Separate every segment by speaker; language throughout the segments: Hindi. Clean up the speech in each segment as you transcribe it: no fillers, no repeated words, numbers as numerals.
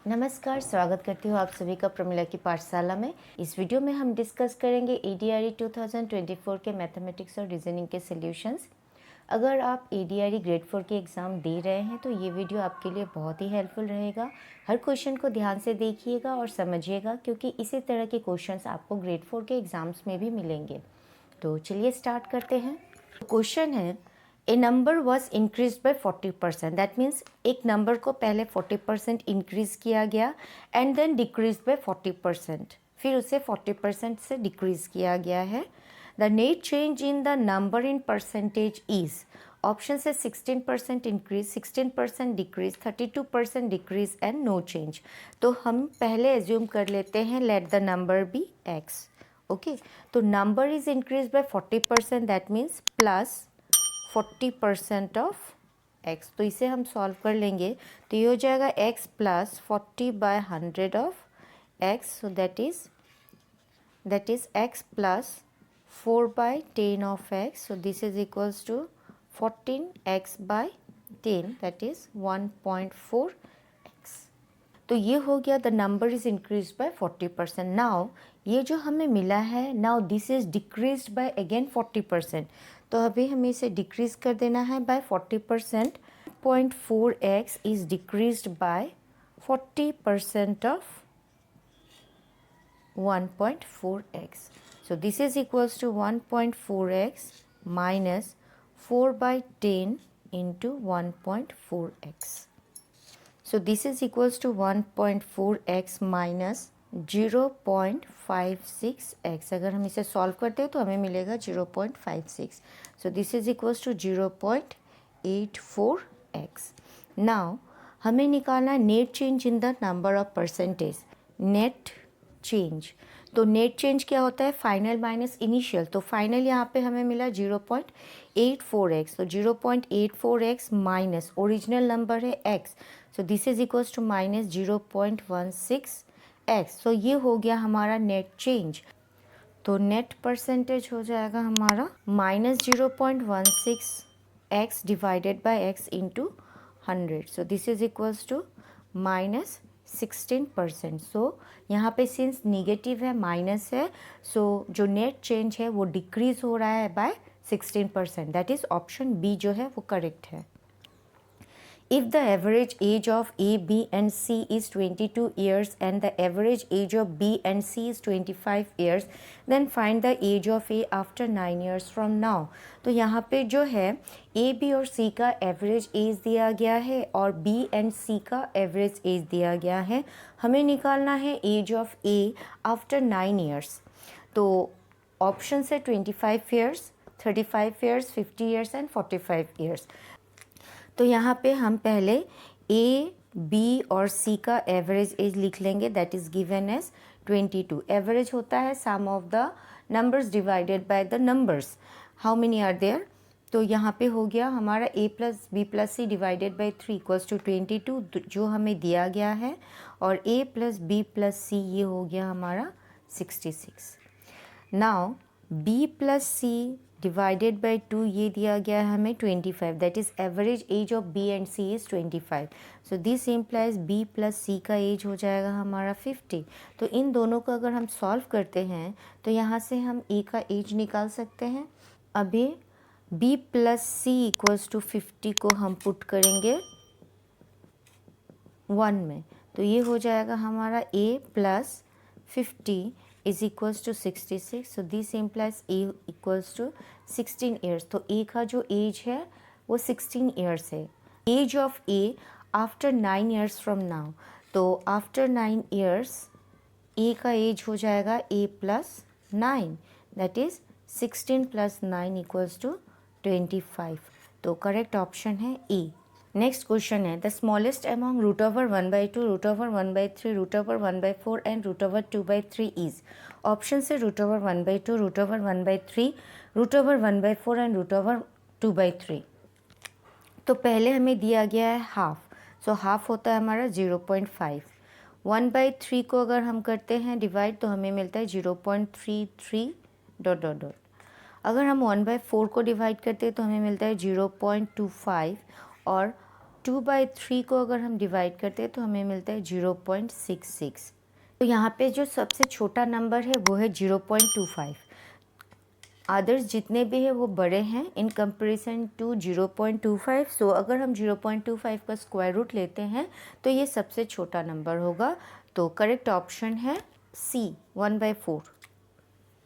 Speaker 1: नमस्कार, स्वागत करती हूँ आप सभी का प्रमिला की पाठशाला में। इस वीडियो में हम डिस्कस करेंगे एडीआरई 2024 के मैथमेटिक्स और रीजनिंग के सॉल्यूशंस। अगर आप एडीआरई ग्रेड 4 के एग्ज़ाम दे रहे हैं तो ये वीडियो आपके लिए बहुत ही हेल्पफुल रहेगा। हर क्वेश्चन को ध्यान से देखिएगा और समझिएगा, क्योंकि इसी तरह के क्वेश्चंस आपको ग्रेड 4 के एग्ज़ाम्स में भी मिलेंगे। तो चलिए स्टार्ट करते हैं। क्वेश्चन है, a number was increase by 40%। That means एक नंबर को पहले 40% इंक्रीज किया गया एंड देन डिक्रीज बाय 40%, फिर उसे 40% से डिक्रीज किया गया है। The net change in the number in percentage is, option से 16% increase, 16% decrease, 32% decrease and no change. तो हम पहले एज्यूम कर लेते हैं let the number be x. Okay, तो number is increase by 40%, that means plus 40% of x। तो इसे हम सॉल्व कर लेंगे तो ये हो जाएगा x plus 40/100 of x। So that is x plus 4/10 of x। So this is equals to 14x/10, that is 1.4x। तो ये हो गया the number is increase by 40%। Now ये जो हमें मिला है, now this is decrease by again 40%। तो अभी हमें इसे डिक्रीज कर देना है by 40%। 0.4x is decreased by 40% of 1.4x। So this is equals to 1.4x minus 4/10 into 1.4x। So this is equals to 1.4x minus 0.56x। अगर हम इसे सॉल्व करते हैं तो हमें मिलेगा 0.56। So this is equals to 0.84x। Now हमें निकालना है net change in the number of percentage. Net change, तो नेट चेंज क्या होता है? Final minus initial. तो फाइनल यहाँ पे हमें मिला 0.84x। तो 0.84x माइनस ओरिजिनल नंबर है x। So this is equals to minus 0.16x। सो ये हो गया हमारा नेट चेंज। तो नेट परसेंटेज हो जाएगा हमारा minus 0.16x divided by x into 100। So this is equals to minus 16%। सो यहाँ पे सिंस निगेटिव है, माइनस है, सो जो नेट चेंज है वो डिक्रीज हो रहा है by 16%। That is option B जो है वो करेक्ट है। If the average age of A, B and C is 22 years and the average age of B and C is 25 years, then find the age of A after 9 years from now। तो यहाँ पे जो है A, B और C का एवरेज एज दिया गया है और B एंड C का एवरेज एज दिया गया है। हमें निकालना है age of A after 9 years। तो ऑप्शन है 25 years, 35 years, 50 years and 45 years। तो यहाँ पे हम पहले ए, बी और सी का एवरेज एज लिख लेंगे। That is given as 22। Average होता है sum of the numbers divided by the numbers. How many are there? तो यहाँ पे हो गया हमारा a plus b plus c divided by 3 equals to 22 जो हमें दिया गया है, और a plus b plus c ये हो गया हमारा 66। Now b plus c divided by 2 ये दिया गया है हमें 25। That is average age of b and c is 25। So this implies b plus c का एज हो जाएगा हमारा 50। तो इन दोनों को अगर हम सॉल्व करते हैं तो यहाँ से हम a का एज निकाल सकते हैं। अभी b plus C equals to 50 को हम पुट करेंगे 1 में, तो ये हो जाएगा हमारा a plus 50 is equals to 66। so this implies a equals to 16 years। तो a का जो एज है वो 16 years है। Age of a after 9 years from now, तो आफ्टर 9 years a का एज हो जाएगा a plus 9, that is 16 plus 9 equals to 25। तो करेक्ट ऑप्शन है ए। नेक्स्ट क्वेश्चन है, the smallest among root over 1/2, root over 1/3, root over 1/4 and root over 2/3 is. Option से root over 1/2, root over 1/3, root over 1/4 and root over 2/3। तो पहले हमें दिया गया है हाफ। सो हाफ होता है हमारा 0.5। 1/3 को अगर हम करते हैं डिवाइड तो हमें मिलता है 0.33 ... अगर हम 1/4 को डिवाइड करते हैं तो हमें मिलता है 0.25, और 2/3 को अगर हम डिवाइड करते हैं तो हमें मिलता है 0.66। तो यहाँ पे जो सबसे छोटा नंबर है वो है 0.25। अदर्स जितने भी है वो बड़े हैं इन कंपैरिजन टू 0.25। सो अगर हम 0.25 का स्क्वायर रूट लेते हैं तो ये सबसे छोटा नंबर होगा। तो करेक्ट ऑप्शन है सी 1/4।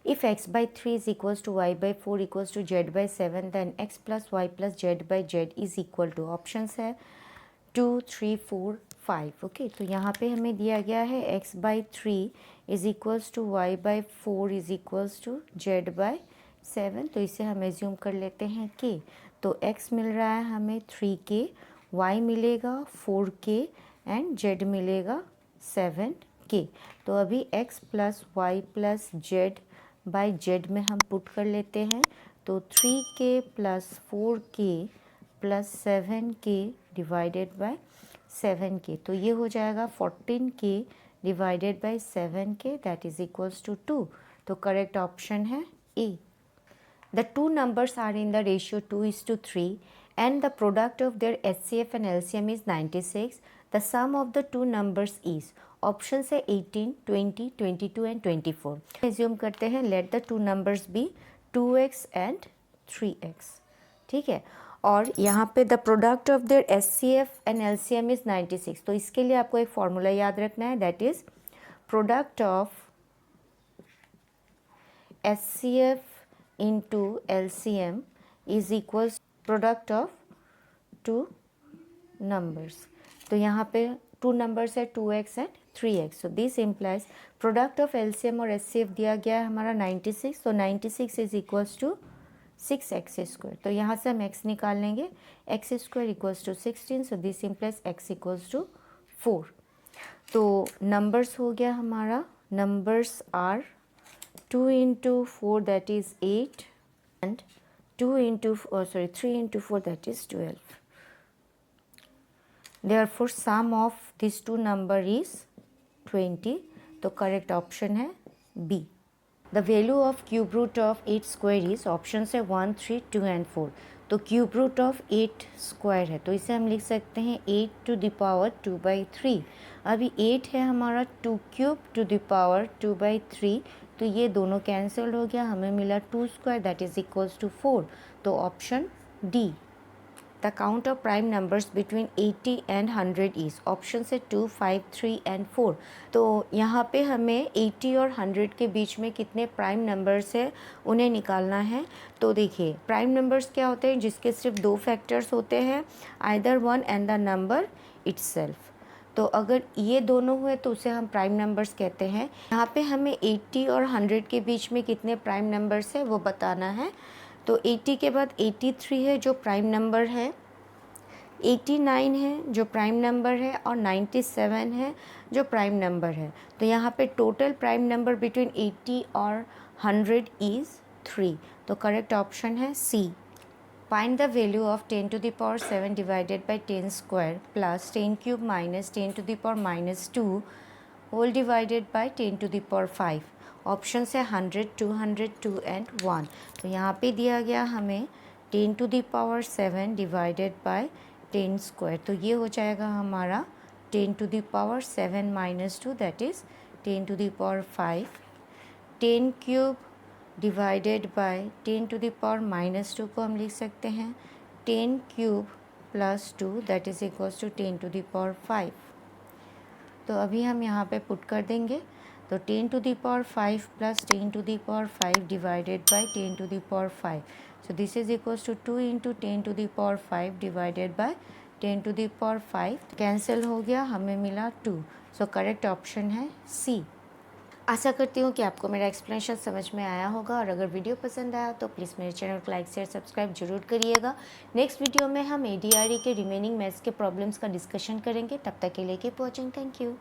Speaker 1: If x/3 is equals to y/4 equals to z/7 then x plus y plus z/z is equal to options है 2, 3, 4, 5। ओके, तो यहाँ पे हमें दिया गया है x/3 is equals to y/4 is equals to z/7। तो इसे हम एज्यूम कर लेते हैं कि तो x मिल रहा है हमें 3k, y मिलेगा 4k एंड z मिलेगा 7k। तो अभी x plus Y plus z/z में हम पुट कर लेते हैं। तो 3k plus 4k plus 7k divided by 7k, तो ये हो जाएगा 14k divided by 7k that is equals to 2। तो करेक्ट ऑप्शन है ए। The two numbers are in the ratio 2:3 and the product of their HCF and LCM is 96. The sum of the two numbers is options है 18, 20, 22 and 24। Assume करते हैं let the two numbers be 2x and 3x। ठीक है, और यहाँ पे the product of their HCF and LCM is 96। तो इसके लिए आपको एक फॉर्मूला याद रखना है that is product of HCF into LCM is equals product of two numbers। तो यहाँ पे two numbers है 2x and 3x। so this implies product of LCM और HCF दिया गया है हमारा 96। तो 96 is equals to 6x square। तो यहाँ से हम x निकाल लेंगे, x square equals to 16। so this implies x equals to 4। तो numbers हो गया हमारा, numbers are 2 into 4 that is 8 and 3 into 4 that is 12। Therefore sum of these two number is 20। तो correct option है B। The value of cube root of 8 square is options है 1, 3, 2 and 4। तो cube root of 8 square है तो इसे हम लिख सकते हैं 8 to the power 2/3। अभी 8 है हमारा 2 क्यूब टू द पावर 2/3। तो ये दोनों कैंसिल हो गया, हमें मिला 2 square that is equals to 4। तो option D. The count of prime numbers between 80 and 100 is option से 2, 5, 3 एंड 4। तो यहाँ पे हमें 80 और 100 के बीच में कितने प्राइम नंबर्स है उन्हें निकालना है। तो देखिए प्राइम नंबर्स क्या होते हैं जिसके सिर्फ दो फैक्टर्स होते हैं, either one and the number itself. तो अगर ये दोनों हुए तो उसे हम प्राइम नंबर्स कहते हैं। यहाँ पे हमें 80 और 100 के बीच में कितने प्राइम नंबर्स है वो बताना है। तो 80 के बाद 83 है जो प्राइम नंबर है, 89 है जो प्राइम नंबर है और 97 है जो प्राइम नंबर है। तो यहाँ पे टोटल प्राइम नंबर बिटवीन 80 और 100 इज़ 3। तो करेक्ट ऑप्शन है सी। Find the value of 10 to the power 7 divided by 10 square plus 10 cube minus 10 to the power minus 2 whole divided by 10 to the power 5। Option है 100, 200, 2 एंड 1। तो यहाँ पे दिया गया हमें 10 to the power 7 divided by 10 square. तो ये हो जाएगा हमारा 10 to the power 7 minus 2 that is 10 to the power 5। 10 cube divided by 10 to the power minus 2 को हम लिख सकते हैं 10 cube plus 2 that is equals to 10 to the power 5। तो अभी हम यहाँ पे पुट कर देंगे। तो 10 to the power 5 प्लस 10 to the power 5 divided by 10 to the power 5। So this is equals to 2 into 10 to the power 5 divided by 10 to the power 5। Cancel हो गया, हमें मिला 2। सो करेक्ट ऑप्शन है सी। आशा करती हूँ कि आपको मेरा एक्सप्लेनेशन समझ में आया होगा, और अगर वीडियो पसंद आया तो प्लीज़ मेरे चैनल को लाइक शेयर सब्सक्राइब जरूर करिएगा। नेक्स्ट वीडियो में हम ADRE के रिमेनिंग मैथ्स के प्रॉब्लम्स का डिस्कशन करेंगे। तब तक के लिए कीप वॉचिंग। Thank you.